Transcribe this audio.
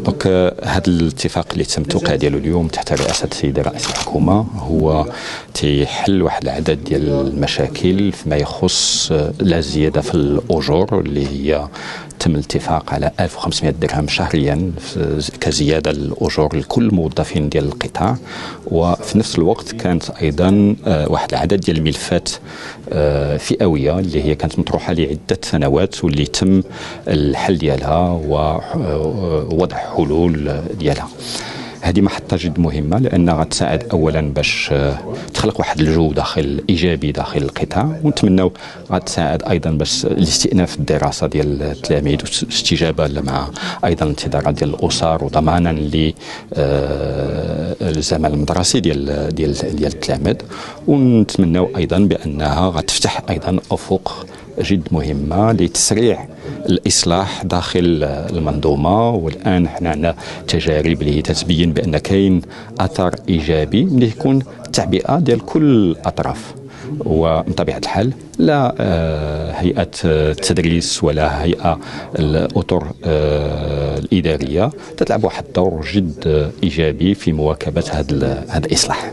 دونك هذا الاتفاق اللي تم التوقيع ديالو اليوم تحت رئاسه السيد رئيس الحكومه هو تيحل واحد العدد ديال المشاكل فيما يخص لا زياده في الاجور اللي هي تم الاتفاق على 1500 درهم شهريا كزياده الاجور لكل الموظفين ديال القطاع، وفي نفس الوقت كانت ايضا واحد العدد ديال الملفات فئويه اللي هي كانت مطروحه لعده سنوات واللي تم الحل ديالها ووضع حلول ديالها. هذه محطة جد مهمة لأنها غتساعد أولا باش تخلق واحد الجو داخل إيجابي داخل القطاع، ونتمناو غتساعد أيضا باش الاستئناف الدراسة ديال التلاميذ واستجابة مع أيضا الانتظارات ديال الأسر وضمانا للزمن المدرسي ديال التلاميذ، ونتمناو أيضا بأنها غتفتح أيضا أفق جد مهمة لتسريع الإصلاح داخل المنظومة. والآن حنا عندنا تجارب اللي تتبين بأن كاين أثر إيجابي ملي يكون التعبئة ديال كل الأطراف، ومن طبيعة الحال لا هيئة التدريس ولا هيئة الأطر الإدارية تتلعب واحد الدور جد إيجابي في مواكبة هذا الإصلاح.